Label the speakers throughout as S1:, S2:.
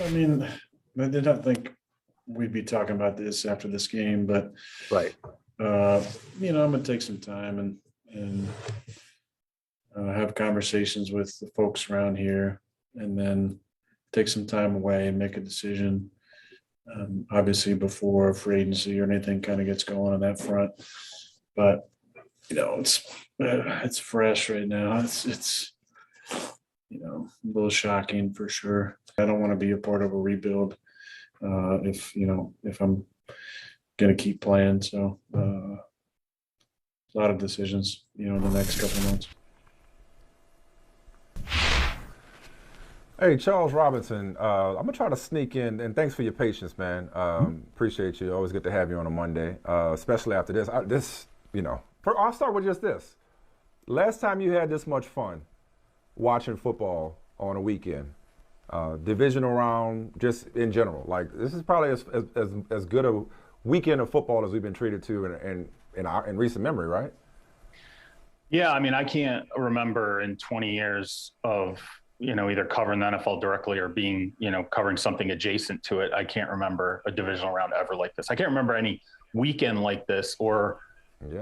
S1: I mean, I did not think we'd be talking about this after this game, but
S2: Right.
S1: uh, I'm gonna take some time and have conversations with the folks around here, and then take some time away and make a decision. Obviously, before free agency or anything kind of gets going on that front, but it's fresh right now. It's a little shocking for sure. I don't want to be a part of a rebuild if I'm going to keep playing. So a lot of decisions, in the next couple of months.
S3: Hey, Charles Robinson, I'm gonna try to sneak in, and thanks for your patience, man. Appreciate you. Always good to have you on a Monday, especially after this. I'll start with just this. Last time you had this much fun watching football on a weekend, divisional round, just in general, like this is probably as good a weekend of football as we've been treated to in recent memory, right?
S4: Yeah, I mean, I can't remember in 20 years of either covering the NFL directly or being, covering something adjacent to it. I can't remember a divisional round ever like this. I can't remember any weekend like this or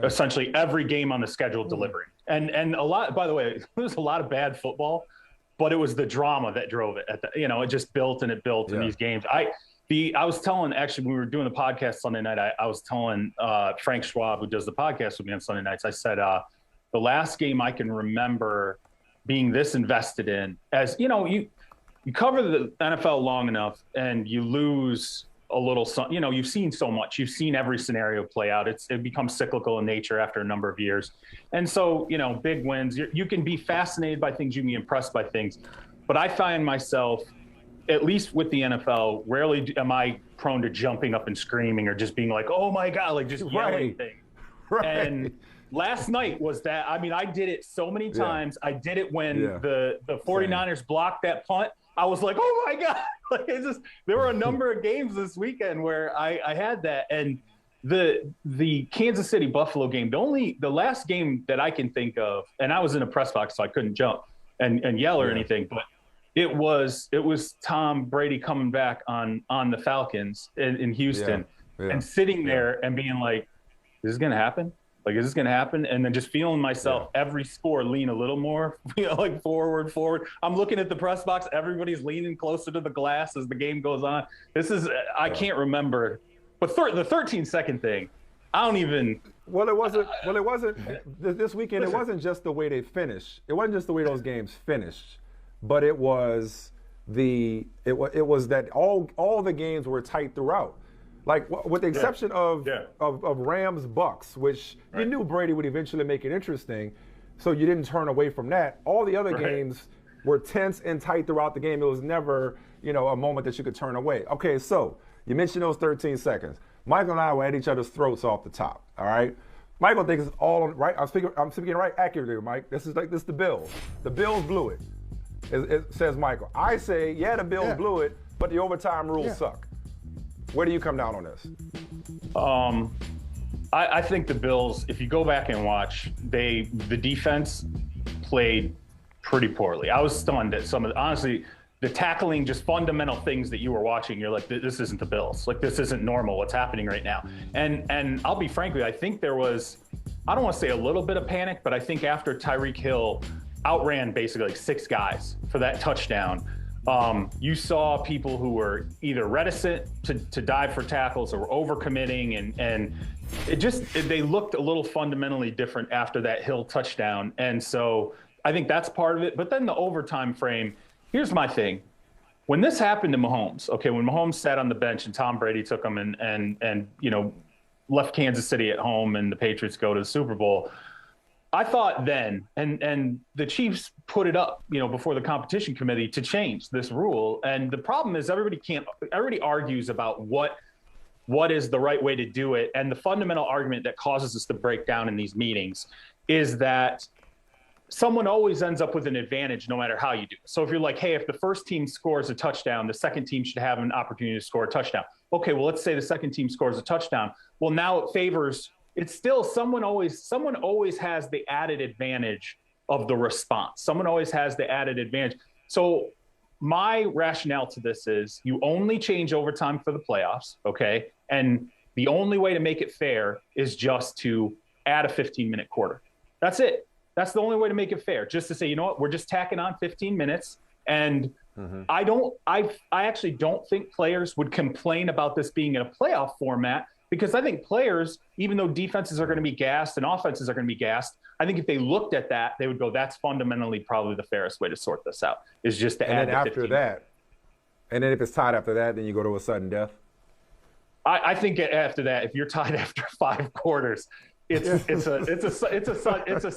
S4: essentially every game on the schedule delivering. And a lot, by the way, there was a lot of bad football, but it was the drama that drove it. It just built and it built in these games. I was telling, actually, when we were doing the podcast Sunday night, I was telling Frank Schwab, who does the podcast with me on Sunday nights, I said, the last game I can remember being this invested in, as you cover the NFL long enough and you lose a little, you've seen so much, you've seen every scenario play out. It becomes cyclical in nature after a number of years. And so, big wins, you can be fascinated by things, you can be impressed by things, but I find myself, at least with the NFL, rarely am I prone to jumping up and screaming or just being like, oh my God, like just yelling things. Right. And last night was that. I mean, I did it so many times. I did it when the 49ers blocked that punt. I was like, oh my God. Like there were a number of games this weekend where I had that. And the Kansas City Buffalo game, the last game that I can think of, and I was in a press box, so I couldn't jump and yell or anything, but it was Tom Brady coming back on the Falcons in Houston and sitting there and being like, is this going to happen? Like, is this going to happen? And then just feeling myself every score lean a little more, like forward. I'm looking at the press box. Everybody's leaning closer to the glass as the game goes on. I can't remember. But the 13-second thing, I don't even.
S3: Well, it wasn't this weekend. It wasn't just the way they finished. It wasn't just the way those games finished, but it was that all the games were tight throughout. Like, with the exception of Rams Bucks, which you knew Brady would eventually make it interesting, so you didn't turn away from that. All the other games were tense and tight throughout the game. It was never, a moment that you could turn away. Okay, so you mentioned those 13 seconds. Michael and I were at each other's throats off the top. All right, Michael thinks it's all right. I'm speaking right accurately, Mike. This is the Bills. The Bills blew it. It says Michael. I say, the Bills blew it, but the overtime rules suck. Where do you come down on this?
S4: I think the Bills, if you go back and watch, the defense played pretty poorly. I was stunned at honestly, the tackling, just fundamental things that you were watching. You're like, this isn't the Bills. Like, this isn't normal. What's happening right now? And I'll be frank with you, I think there was, I don't want to say a little bit of panic, but I think after Tyreek Hill outran basically like 6 guys for that touchdown, you saw people who were either reticent to dive for tackles or overcommitting, and they looked a little fundamentally different after that Hill touchdown. And so I think that's part of it. But then the overtime frame, here's my thing. When this happened to Mahomes, when Mahomes sat on the bench and Tom Brady took him and left Kansas City at home and the Patriots go to the Super Bowl, I thought then, and the Chiefs put it up, before the competition committee to change this rule. And the problem is everybody argues about what is the right way to do it. And the fundamental argument that causes us to break down in these meetings is that someone always ends up with an advantage no matter how you do it. So if you're like, hey, if the first team scores a touchdown, the second team should have an opportunity to score a touchdown. Okay, well, let's say the second team scores a touchdown. Well, now it favors. It's still someone always has the added advantage of the response. Someone always has the added advantage. So my rationale to this is you only change overtime for the playoffs, okay? And the only way to make it fair is just to add a 15-minute quarter. That's it. That's the only way to make it fair. Just to say, you know what, we're just tacking on 15 minutes. And I actually don't think players would complain about this being in a playoff format, because I think players, even though defenses are going to be gassed and offenses are going to be gassed, I think if they looked at that, they would go, that's fundamentally probably the fairest way to sort this out, is just to add
S3: the 15. And then if it's tied after that, then you go to a sudden death?
S4: I think after that, if you're tied after 5 quarters, it's a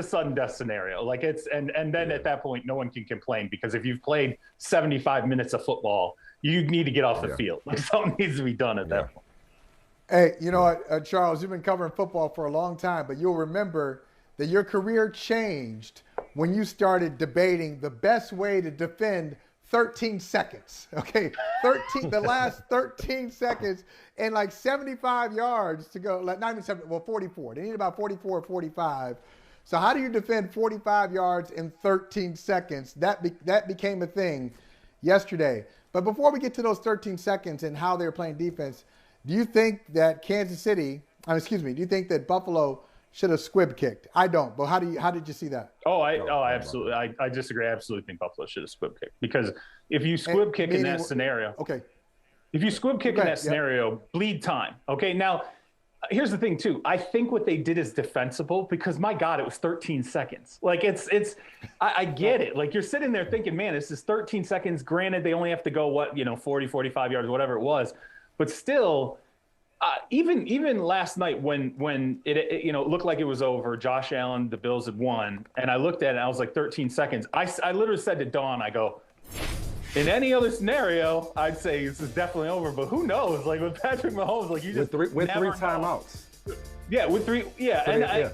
S4: sudden death scenario. Like and then at that point, no one can complain, because if you've played 75 minutes of football, you need to get off the field. Like, something needs to be done at that point.
S2: Hey, you know what, Charles, you've been covering football for a long time, but you'll remember that your career changed when you started debating the best way to defend 13 seconds. Okay, the last 13 seconds and like 75 yards to go, like not even 70, well, 44. They need about 44 or 45. So how do you defend 45 yards in 13 seconds? That became a thing yesterday. But before we get to those 13 seconds and how they're playing defense, do you think that do you think that Buffalo should have squib kicked? I don't, but how did you see that?
S4: Absolutely. I disagree. I absolutely think Buffalo should have squib kicked, because if you squib kick in that scenario, bleed time. Okay. Now, here's the thing too. I think what they did is defensible, because my God, it was 13 seconds. Like I get it. Like, you're sitting there thinking, man, this is 13 seconds. Granted, they only have to go 40, 45 yards, whatever it was. But still, even last night when it looked like it was over, Josh Allen, the Bills had won, and I looked at it and I was like, 13 seconds. I literally said to Dawn, I go, in any other scenario, I'd say this is definitely over. But who knows? Like, with Patrick Mahomes, like, you just
S3: with three
S4: never
S3: timeouts.
S4: Yeah, with 3. Yeah,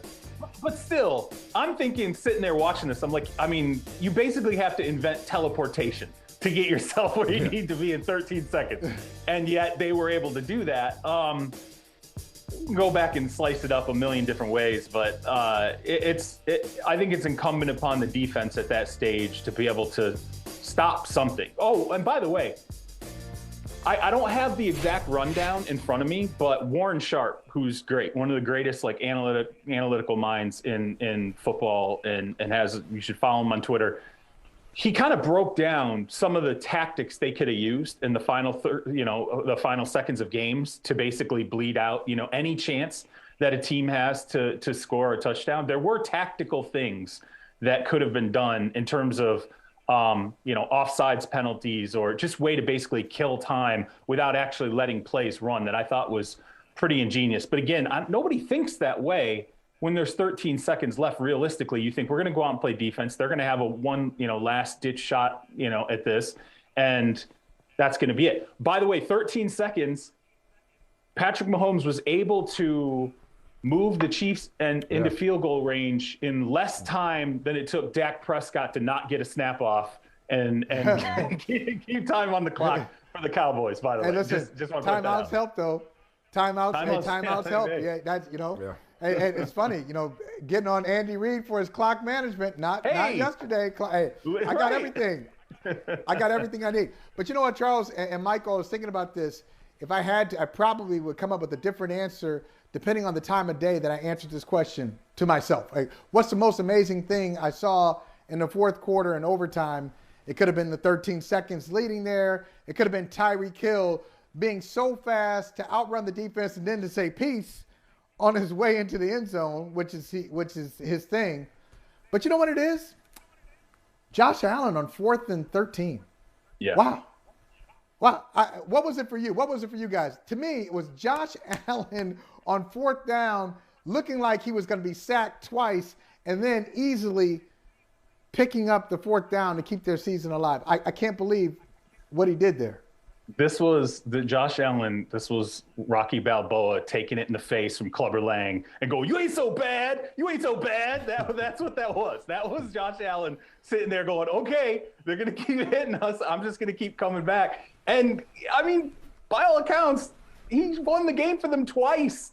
S4: but still, I'm thinking, sitting there watching this, I'm like, I mean, you basically have to invent teleportation to get yourself where you need to be in 13 seconds. And yet they were able to do that. Go back and slice it up a million different ways, but I think it's incumbent upon the defense at that stage to be able to stop something. Oh, and by the way, I don't have the exact rundown in front of me, but Warren Sharp, who's great, one of the greatest like analytical minds in football, and you should follow him on Twitter. He kind of broke down some of the tactics they could have used in the final, the final seconds of games to basically bleed out, any chance that a team has to score a touchdown. There were tactical things that could have been done in terms of, offsides penalties, or just way to basically kill time without actually letting plays run, that I thought was pretty ingenious. But again, nobody thinks that way. When there's 13 seconds left, realistically, you think we're going to go out and play defense. They're going to have a last-ditch shot, at this, and that's going to be it. By the way, 13 seconds, Patrick Mahomes was able to move the Chiefs into field goal range in less time than it took Dak Prescott to not get a snap off and keep time on the clock for the Cowboys, by the way.
S2: Listen,
S4: just
S2: timeouts help, though. Timeouts help. Yeah, that's,
S3: Yeah.
S2: Hey, it's funny, getting on Andy Reid for his clock management. Not yesterday. Hey, I got everything. I got everything I need. But you know what, Charles and Michael, I was thinking about this. If I had to, I probably would come up with a different answer depending on the time of day that I answered this question to myself. Like, what's the most amazing thing I saw in the fourth quarter and overtime? It could have been the 13 seconds leading there. It could have been Tyreek Hill being so fast to outrun the defense and then to say peace on his way into the end zone, which is his thing. But you know what it is? Josh Allen on 4th and 13.
S4: Yeah.
S2: Wow. What was it for you? What was it for you guys? To me, it was Josh Allen on 4th down, looking like he was going to be sacked twice, and then easily picking up the 4th down to keep their season alive. I can't believe what he did there.
S4: This was Josh Allen. This was Rocky Balboa taking it in the face from Clubber Lang and go, "You ain't so bad. You ain't so bad." That's what that was. That was Josh Allen sitting there going, "Okay, they're gonna keep hitting us. I'm just gonna keep coming back." And I mean, by all accounts, he won the game for them twice.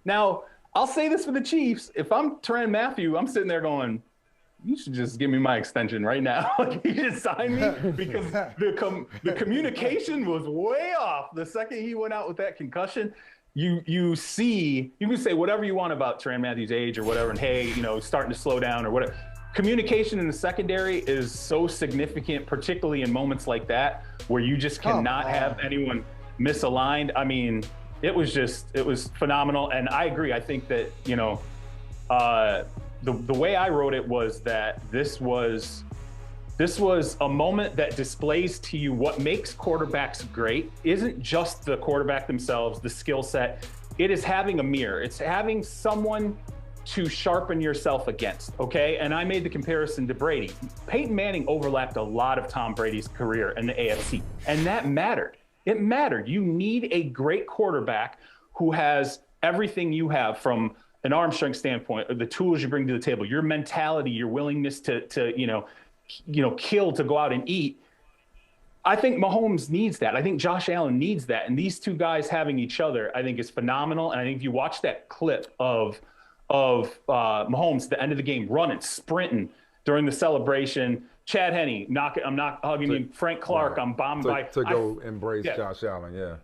S4: Now, I'll say this for the Chiefs: if I'm Tyrann Mathieu, I'm sitting there going, you should just give me my extension right now. Like, you just sign me, because the communication was way off. The second he went out with that concussion, you can say whatever you want about Tyrann Mathieu's age or whatever, and hey, starting to slow down or whatever. Communication in the secondary is so significant, particularly in moments like that where you just cannot have anyone misaligned. I mean, it was phenomenal. And I agree. I think that, the way I wrote it was that this was a moment that displays to you what makes quarterbacks great isn't just the quarterback themselves, the skill set. It is having a mirror. It's having someone to sharpen yourself against, okay? And I made the comparison to Brady. Peyton Manning overlapped a lot of Tom Brady's career in the AFC, and that mattered. It mattered. You need a great quarterback who has everything you have, from an arm strength standpoint, the tools you bring to the table, your mentality, your willingness to kill, to go out and eat. I think Mahomes needs that. I think Josh Allen needs that. And these two guys having each other, I think, is phenomenal. And I think if you watch that clip of Mahomes at the end of the game, running, sprinting during the celebration, Chad Henne, I'm not hugging you, Frank Clark, I'm bombed
S3: to go embrace Josh Allen,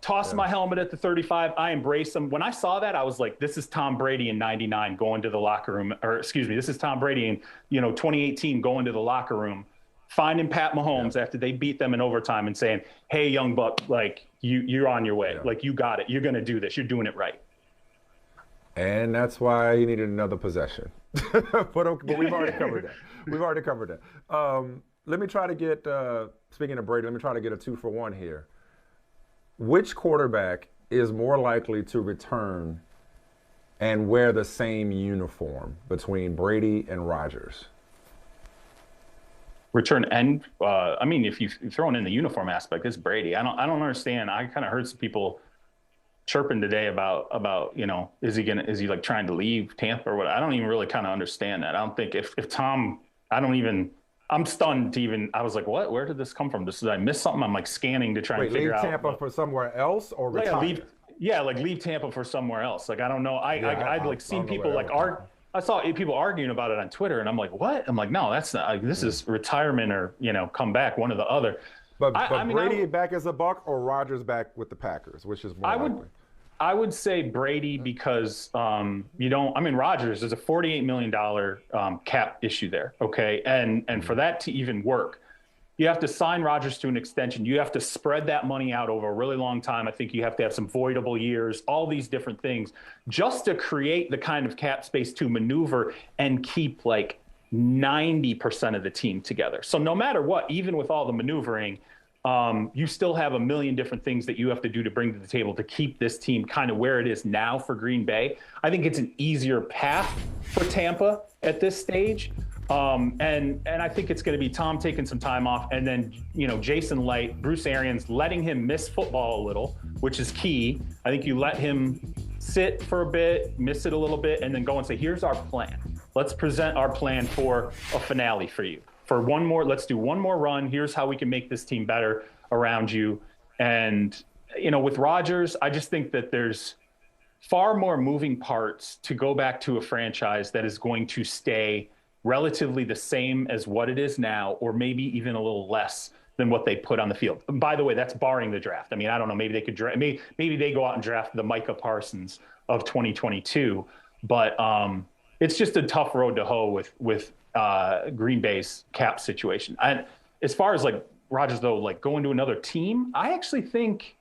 S4: toss my helmet at the 35. I embrace him. When I saw that, I was like, this is Tom Brady in '99 going to the locker room, this is Tom Brady in 2018 going to the locker room, finding Pat Mahomes after they beat them in overtime and saying, hey, young buck, like you're on your way, like you got it, you're gonna do this, you're doing it right.
S3: And that's why he needed another possession. but we've already covered that. Let me try to get, speaking of Brady, let me try to get a 2-for-1 here. Which quarterback is more likely to return and wear the same uniform between Brady and Rodgers?
S4: Return and, I mean, if you've thrown in the uniform aspect, it's Brady. I don't understand. I kind of heard some people chirping today about is he like trying to leave Tampa or what? I don't even really kind of understand that. I don't think if Tom, I'm stunned to even, I was like, what, where did this come from? Did I miss something? I'm like scanning to try and figure out.
S3: Leave Tampa for somewhere else or retire?
S4: Leave Tampa for somewhere else. Like, I don't know. I'd like seen people like I saw people arguing about it on Twitter, and I'm like, what? I'm like, no, that's not, this is retirement or, come back, one or the other.
S3: But Brady back as a Buck or Rodgers back with the Packers, which is more likely?
S4: I would say Brady because Rodgers, there's a $48 million cap issue there, okay? And for that to even work, you have to sign Rodgers to an extension. You have to spread that money out over a really long time. I think you have to have some voidable years, all these different things, just to create the kind of cap space to maneuver and keep like 90% of the team together. So no matter what, even with all the maneuvering, you still have a million different things that you have to do to bring to the table to keep this team kind of where it is now for Green Bay. I think it's an easier path for Tampa at this stage. And I think it's going to be Tom taking some time off, and then, Jason Light, Bruce Arians, letting him miss football a little, which is key. I think you let him sit for a bit, miss it a little bit, and then go and say, here's our plan. Let's present our plan for a finale for you. Let's do one more run. Here's how we can make this team better around you. And, with Rodgers, I just think that there's far more moving parts to go back to a franchise that is going to stay relatively the same as what it is now, or maybe even a little less than what they put on the field. And by the way, that's barring the draft. I mean, I don't know, maybe they could draft, maybe they go out and draft the Micah Parsons of 2022, but it's just a tough road to hoe with Green Bay's cap situation. And as far as like Rodgers though, like going to another team, I actually think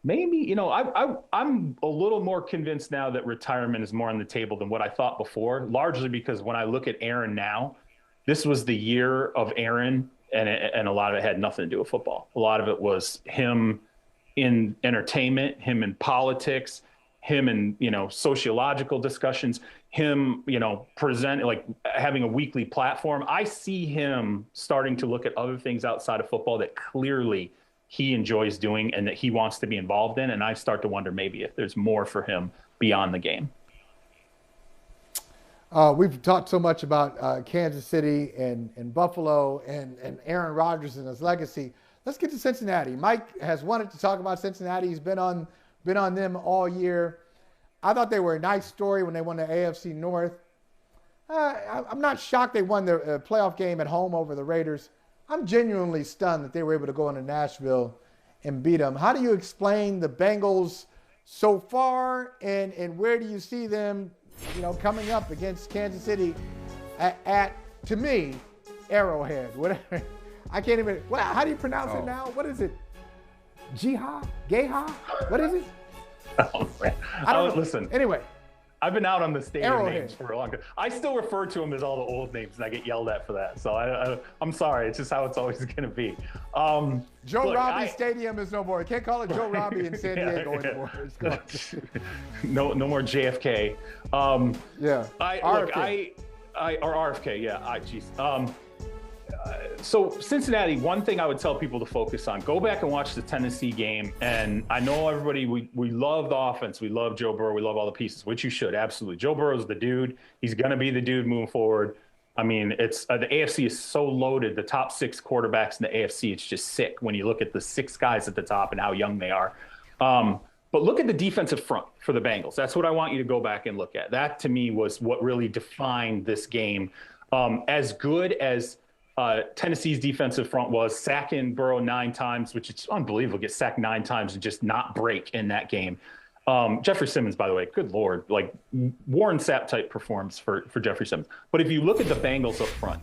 S4: maybe, I'm a little more convinced now that retirement is more on the table than what I thought before, largely because when I look at Aaron now, this was the year of Aaron, and a lot of it had nothing to do with football. A lot of it was him in entertainment, him in politics, him in, sociological discussions, him, presenting, like having a weekly platform. I see him starting to look at other things outside of football that clearly he enjoys doing and that he wants to be involved in. And I start to wonder maybe if there's more for him beyond the game.
S2: We've talked so much about Kansas City and Buffalo and Aaron Rodgers and his legacy. Let's get to Cincinnati. Mike has wanted to talk about Cincinnati. He's been on them all year. I thought they were a nice story when they won the AFC North. I'm not shocked they won their playoff game at home over the Raiders. I'm genuinely stunned that they were able to go into Nashville and beat them. How do you explain the Bengals so far, and where do you see them, coming up against Kansas City at to me, Arrowhead? Whatever. I can't even. How do you pronounce it now? What is it? Jiha? Geha? What is it?
S4: Oh, man.
S2: I don't know.
S4: Listen.
S2: Anyway.
S4: I've been out on the stadium
S2: Arrowhead.
S4: names for a long time. I still refer to them as all the old names, and I get yelled at for that. So I'm sorry. It's just how it's always going to be.
S2: Joe Robbie Stadium is no more. You can't call it Joe Robbie in San Diego anymore.
S4: No more JFK.
S2: Yeah.
S4: RFK. Yeah. So Cincinnati, one thing I would tell people to focus on, go back and watch the Tennessee game. And I know everybody, we love the offense. We love Joe Burrow. We love all the pieces, which you should. Absolutely. Joe Burrow's the dude. He's going to be the dude moving forward. I mean, it's the AFC is so loaded. The top 6 quarterbacks in the AFC, it's just sick when you look at the 6 guys at the top and how young they are. But look at the defensive front for the Bengals. That's what I want you to go back and look at. That, to me, was what really defined this game. As good as Tennessee's defensive front was, sacking Burrow 9 times, which is unbelievable, get sacked 9 times and just not break in that game. Jeffrey Simmons, by the way, good Lord, like Warren Sapp type performance for Jeffrey Simmons. But if you look at the Bengals up front,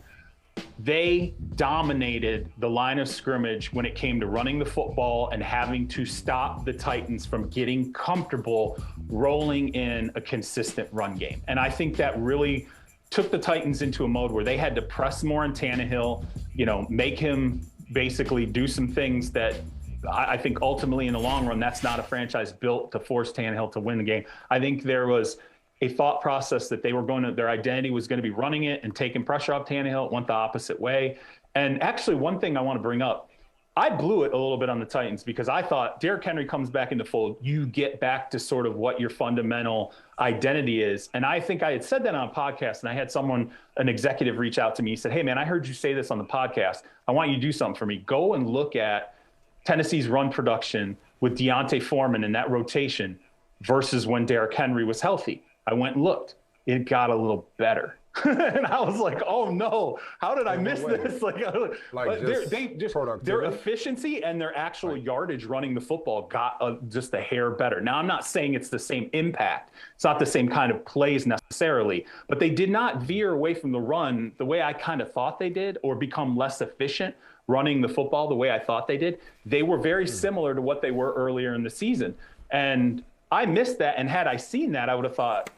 S4: they dominated the line of scrimmage when it came to running the football and having to stop the Titans from getting comfortable rolling in a consistent run game. And I think that really took the Titans into a mode where they had to press more on Tannehill, make him basically do some things that I think ultimately in the long run, that's not a franchise built to force Tannehill to win the game. I think there was a thought process that their identity was going to be running it and taking pressure off Tannehill. It went the opposite way. And actually, one thing I want to bring up, I blew it a little bit on the Titans because I thought Derrick Henry comes back into fold. You get back to sort of what your fundamental identity is. And I think I had said that on a podcast, and I had an executive reach out to me. He said, "Hey man, I heard you say this on the podcast. I want you to do something for me. Go and look at Tennessee's run production with Deontay Foreman in that rotation versus when Derrick Henry was healthy." I went and looked. It got a little better. And I was like, "Oh no, how did I miss this?" Their efficiency and their actual yardage running the football got just a hair better. Now, I'm not saying it's the same impact. It's not the same kind of plays necessarily, but they did not veer away from the run the way I kind of thought they did, or become less efficient running the football the way I thought they did. They were very similar to what they were earlier in the season. And I missed that, and had I seen that, I would have thought,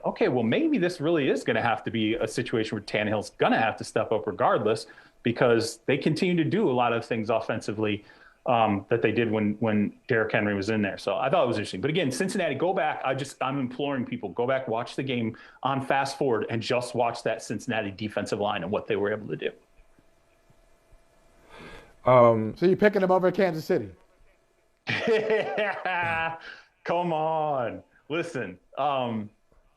S4: okay, well, maybe this really is going to have to be a situation where Tannehill's going to have to step up regardless, because they continue to do a lot of things offensively that they did when Derrick Henry was in there. So I thought it was interesting. But again, Cincinnati, go back. I'm imploring people, go back, watch the game on fast forward, and just watch that Cincinnati defensive line and what they were able to do.
S2: So you're picking them over Kansas City?
S4: Come on. Listen, I'm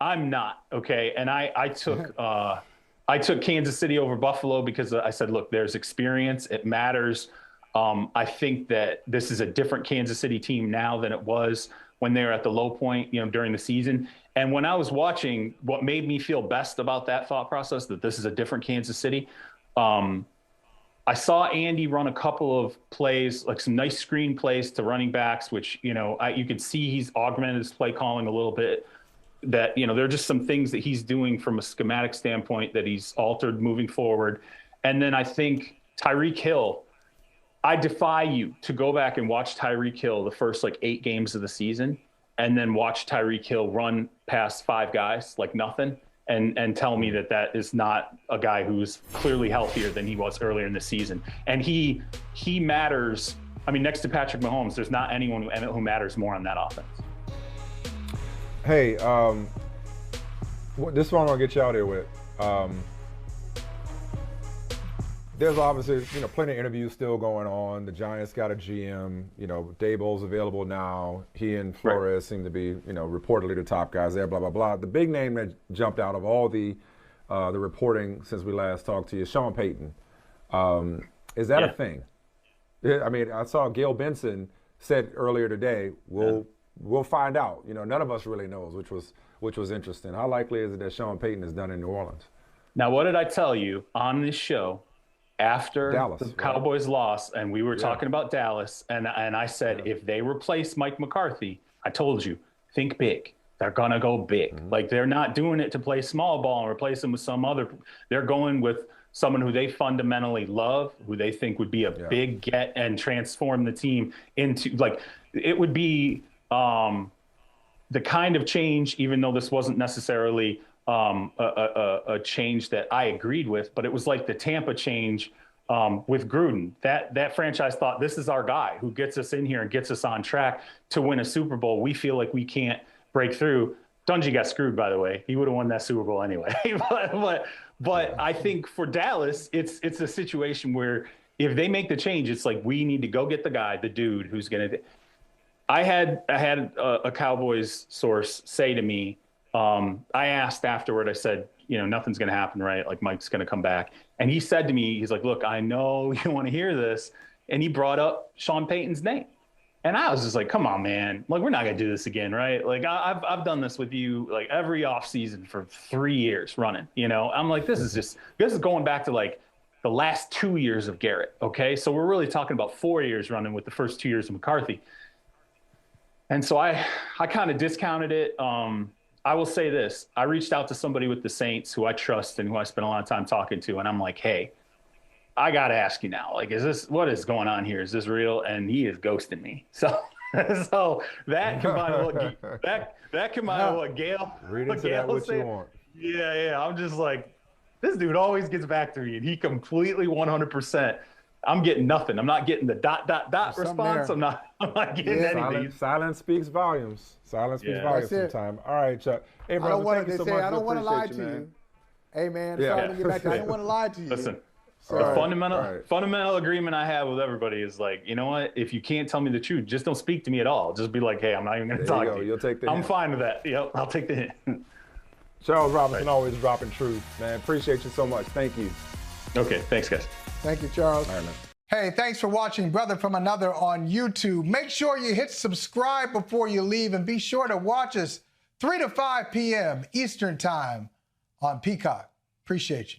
S4: not, okay? And I took Kansas City over Buffalo because I said, look, there's experience. It matters. I think that this is a different Kansas City team now than it was when they were at the low point, during the season. And when I was watching, what made me feel best about that thought process, that this is a different Kansas City, I saw Andy run a couple of plays, like some nice screen plays to running backs, which, you could see he's augmented his play calling a little bit. That, there are just some things that he's doing from a schematic standpoint that he's altered moving forward. And then I think Tyreek Hill, I defy you to go back and watch Tyreek Hill the first 8 games of the season, and then watch Tyreek Hill run past 5 guys like nothing. And tell me that is not a guy who's clearly healthier than he was earlier in the season. And he matters. I mean, next to Patrick Mahomes, there's not anyone who matters more on that offense.
S3: Hey, this one I'm gonna get you out here with. There's obviously, plenty of interviews still going on. The Giants got a GM. Daboll's available now. He and Flores seem to be, reportedly the top guys there. Blah blah blah. The big name that jumped out of all the reporting since we last talked to you, Sean Payton. Is that a thing? I mean, I saw Gail Benson said earlier today, we'll we'll find out. You know, none of us really knows, which was interesting. How likely is it that Sean Payton is done in New Orleans?
S4: Now, what did I tell you on this show after
S3: Dallas,
S4: the Cowboys lost, and we were
S3: Yeah.
S4: talking about Dallas, and I said, if they replace Mike McCarthy, I told you, think big. They're going to go big. Like, they're not doing it to play small ball and replace them with some other. They're going with someone who they fundamentally love, who they think would be a big get and transform the team into, like, it would be the kind of change, even though this wasn't necessarily a change that I agreed with, but it was like the Tampa change with Gruden. That franchise thought, this is our guy who gets us in here and gets us on track to win a Super Bowl. We feel like we can't break through. Dungy got screwed, by the way. He would have won that Super Bowl anyway. but I think for Dallas, it's a situation where if they make the change, it's like, we need to go get the guy, the dude who's going to. I had a Cowboys source say to me, I asked afterward, I said, nothing's going to happen, right? Like, Mike's going to come back. And he said to me, he's like, look, I know you want to hear this. And he brought up Sean Payton's name. And I was just like, come on, man. Like, we're not going to do this again, right? Like, I've done this with you, like, every offseason for 3 years running, I'm like, this is going back to, like, the last 2 years of Garrett, okay? So we're really talking about 4 years running with the first 2 years of McCarthy. And so I kind of discounted it. I will say this. I reached out to somebody with the Saints who I trust and who I spent a lot of time talking to, and I'm like, hey, I got to ask you now, like, what is going on here? Is this real? And he is ghosting me. So that combined with what Gail,
S3: Read into that what you want.
S4: Yeah. I'm just like, this dude always gets back to me, and he completely 100%. I'm getting nothing. I'm not getting the ... response. I'm not getting anything.
S3: Silence speaks volumes. Silence speaks volumes sometimes. All right, Chuck. Hey, brother, thank you so much.
S2: I don't want to lie to you. Hey, man, sorry to get back to you. I don't want to lie to you.
S4: Listen, the fundamental agreement I have with everybody is like, you know what? If you can't tell me the truth, just don't speak to me at all. Just be like, hey, I'm not even going to talk to you.
S3: You'll take the hint.
S4: I'm fine with that. Yep, I'll take the hint.
S3: Charles Robinson, always dropping truth, man. Appreciate you so much. Thank you.
S4: Okay, thanks, guys.
S2: Thank you, Charles.
S3: All right, man.
S2: Hey, thanks for watching Brother from Another on YouTube. Make sure you hit subscribe before you leave, and be sure to watch us 3 to 5 p.m. Eastern Time on Peacock. Appreciate you.